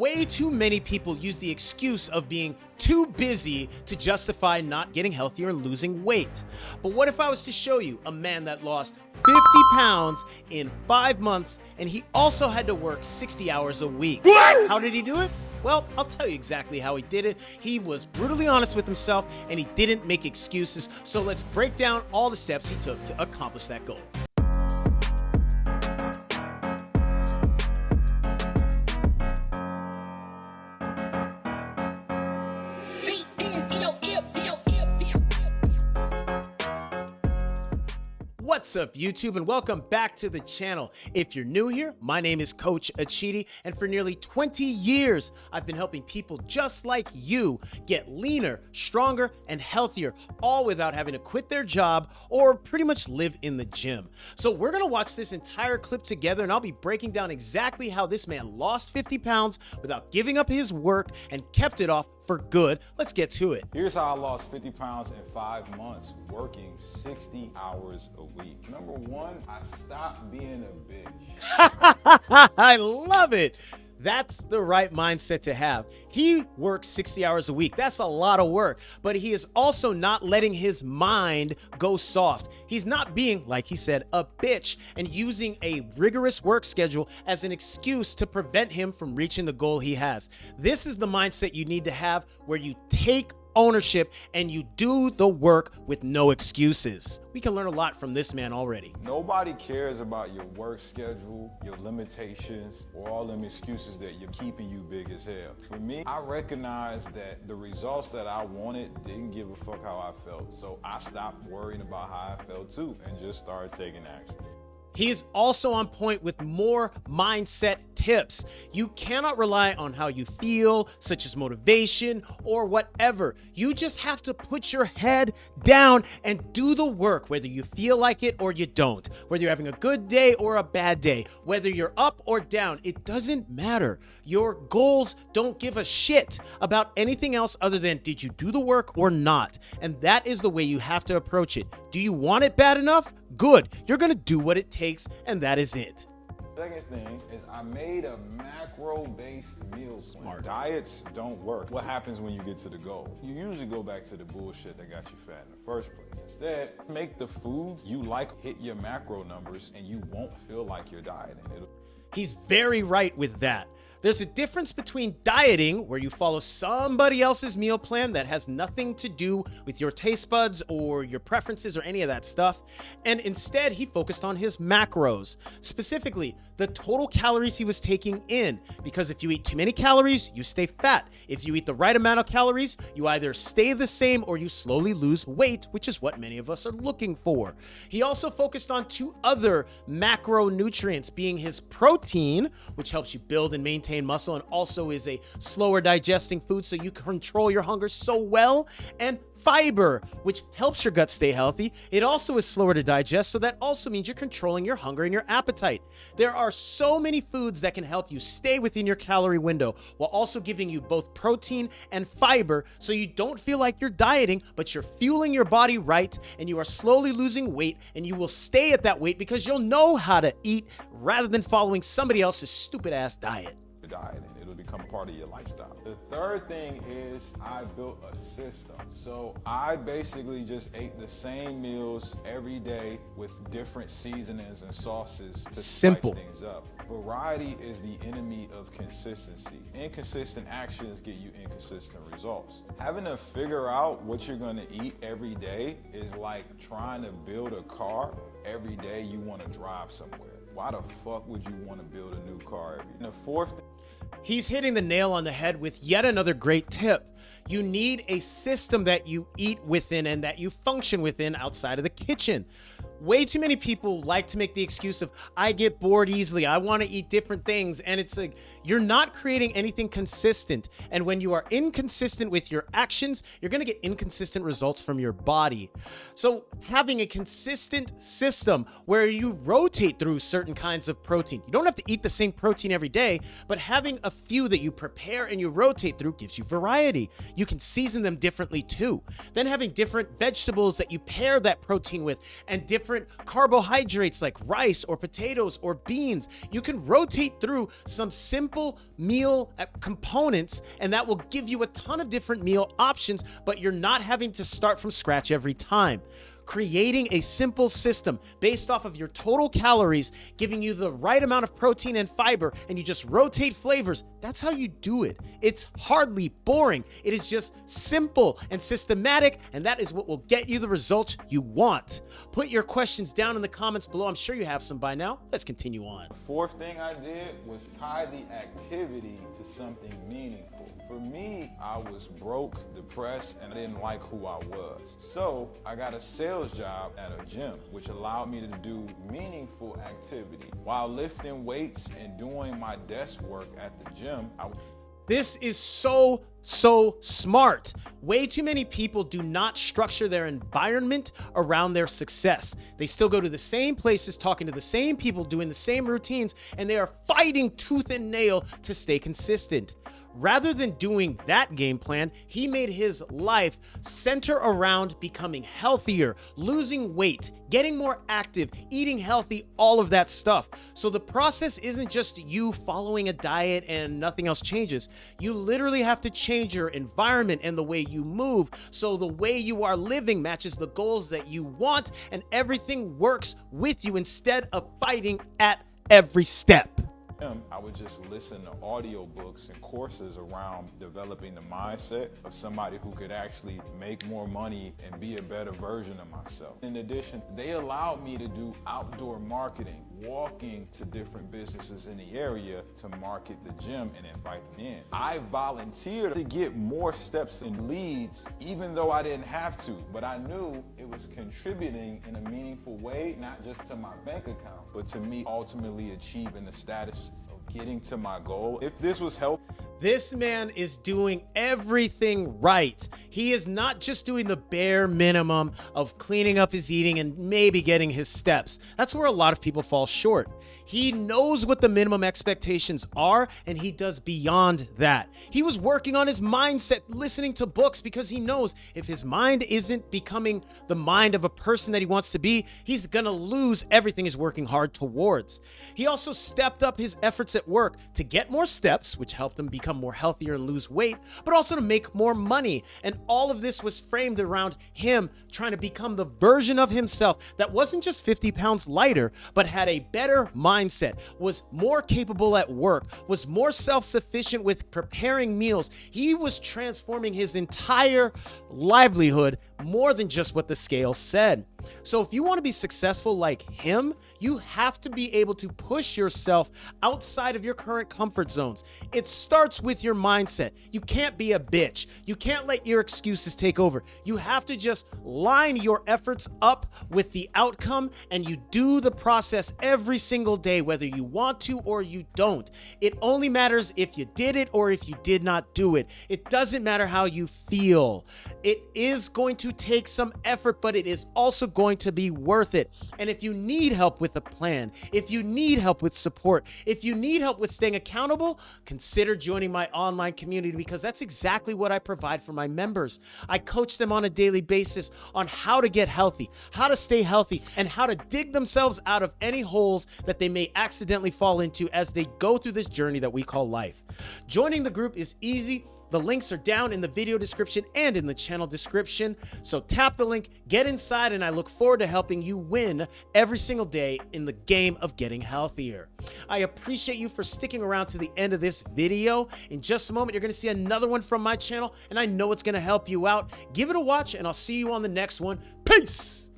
Way too many people use the excuse of being too busy to justify not getting healthier and losing weight. But what if I was to show you a man that lost 50 pounds in 5 months and he also had to work 60 hours a week? What? How did he do it? Well, I'll tell you exactly how he did it. He was brutally honest with himself and he didn't make excuses. So let's break down all the steps he took to accomplish that goal. What's up, YouTube, and welcome back to the channel. If you're new here, my name is Coach Achidi, and for nearly 20 years, I've been helping people just like you get leaner, stronger, and healthier, all without having to quit their job or pretty much live in the gym. So we're gonna watch this entire clip together, and I'll be breaking down exactly how this man lost 50 pounds without giving up his work and kept it off for good. Let's get to it. Here's how I lost 50 pounds in 5 months, working 60 hours a week. Number one, I stopped being a bitch. I love it. That's the right mindset to have. He works 60 hours a week. That's a lot of work, but he is also not letting his mind go soft. He's not being, like he said, a bitch and using a rigorous work schedule as an excuse to prevent him from reaching the goal he has. This is the mindset you need to have, where you take ownership and you do the work with no excuses. We can learn a lot from this man already. Nobody cares about your work schedule, your limitations, or all them excuses that you're keeping you big as hell. For me, I recognized that the results that I wanted didn't give a fuck how I felt. So I stopped worrying about how I felt too and just started taking action. He's also on point with more mindset tips. You cannot rely on how you feel, such as motivation or whatever. You just have to put your head down and do the work, whether you feel like it or you don't. Whether you're having a good day or a bad day, whether you're up or down, it doesn't matter. Your goals don't give a shit about anything else other than did you do the work or not? And that is the way you have to approach it. Do you want it bad enough? Good. You're gonna do what it takes, and that is it. Second thing is I made a macro-based meal plan. Smart. Diets don't work. What happens when you get to the goal? You usually go back to the bullshit that got you fat in the first place. Instead, make the foods you like hit your macro numbers and you won't feel like you're dieting. He's very right with that. There's a difference between dieting, where you follow somebody else's meal plan that has nothing to do with your taste buds or your preferences or any of that stuff, and instead he focused on his macros, specifically the total calories he was taking in, because if you eat too many calories, you stay fat. If you eat the right amount of calories, you either stay the same or you slowly lose weight, which is what many of us are looking for. He also focused on 2 other macronutrients, being his protein, which helps you build and maintain muscle and also is a slower digesting food, so you control your hunger so well, and fiber, which helps your gut stay healthy. It also is slower to digest, so that also means you're controlling your hunger and your appetite. There are so many foods that can help you stay within your calorie window while also giving you both protein and fiber, so you don't feel like you're dieting, but you're fueling your body right, and you are slowly losing weight, and you will stay at that weight because you'll know how to eat rather than following somebody else's stupid ass diet. Diet, and it'll become part of your lifestyle. The third thing is I built a system. So I basically just ate the same meals every day with different seasonings and sauces to spice things up. Variety is the enemy of consistency. Inconsistent actions get you inconsistent results. Having to figure out what you're going to eat every day is like trying to build a car every day you want to drive somewhere. Why the fuck would you want to build a new car every day? And the fourth thing, he's hitting the nail on the head with yet another great tip. You need a system that you eat within and that you function within outside of the kitchen. Way too many people like to make the excuse of, I get bored easily, I want to eat different things, and it's like, you're not creating anything consistent. And when you are inconsistent with your actions, you're going to get inconsistent results from your body. So having a consistent system where you rotate through certain kinds of protein, you don't have to eat the same protein every day, but having a few that you prepare and you rotate through gives you variety. You can season them differently too. Then having different vegetables that you pair that protein with and different different carbohydrates like rice or potatoes or beans. You can rotate through some simple meal components, and that will give you a ton of different meal options, but you're not having to start from scratch every time. Creating a simple system based off of your total calories, giving you the right amount of protein and fiber, and you just rotate flavors. That's how you do it. It's hardly boring. It is just simple and systematic, and that is what will get you the results you want. Put your questions down in the comments below. I'm sure you have some by now. Let's continue on. The fourth thing I did was tie the activity to something meaningful. For me, I was broke, depressed, and I didn't like who I was. So I got a sales job at a gym, which allowed me to do meaningful activity. While lifting weights and doing my desk work at the gym, This is so smart. Way too many people do not structure their environment around their success. They still go to the same places, talking to the same people, doing the same routines, and they are fighting tooth and nail to stay consistent. Rather than doing that game plan, he made his life center around becoming healthier, losing weight, getting more active, eating healthy, all of that stuff. So the process isn't just you following a diet and nothing else changes. You literally have to change your environment and the way you move, so the way you are living matches the goals that you want, and everything works with you instead of fighting at every step. I would just listen to audiobooks and courses around developing the mindset of somebody who could actually make more money and be a better version of myself. In addition, they allowed me to do outdoor marketing, walking to different businesses in the area to market the gym and invite them in. I volunteered to get more steps and leads, even though I didn't have to, but I knew it was contributing in a meaningful way, not just to my bank account, but to me ultimately achieving the status of getting to my goal. If this was helpful, this man is doing everything right. He is not just doing the bare minimum of cleaning up his eating and maybe getting his steps. That's where a lot of people fall short. He knows what the minimum expectations are, and he does beyond that. He was working on his mindset, listening to books, because he knows if his mind isn't becoming the mind of a person that he wants to be, he's gonna lose everything he's working hard towards. He also stepped up his efforts at work to get more steps, which helped him become more healthier and lose weight, but also to make more money. And all of this was framed around him trying to become the version of himself that wasn't just 50 pounds lighter, but had a better mindset, was more capable at work, was more self-sufficient with preparing meals. He was transforming his entire livelihood more than just what the scale said. So if you want to be successful like him, you have to be able to push yourself outside of your current comfort zones. It starts with your mindset. You can't be a bitch. You can't let your excuses take over. You have to just line your efforts up with the outcome, and you do the process every single day, whether you want to or you don't. It only matters if you did it or if you did not do it. It doesn't matter how you feel. It is going to take some effort, but it is also going to be worth it. And if you need help with a plan, if you need help with support, if you need help with staying accountable, consider joining my online community, because that's exactly what I provide for my members. I coach them on a daily basis on how to get healthy, how to stay healthy, and how to dig themselves out of any holes that they may accidentally fall into as they go through this journey that we call life. Joining the group is easy. The links are down in the video description and in the channel description. So tap the link, get inside, and I look forward to helping you win every single day in the game of getting healthier. I appreciate you for sticking around to the end of this video. In just a moment, you're going to see another one from my channel, and I know it's going to help you out. Give it a watch, and I'll see you on the next one. Peace!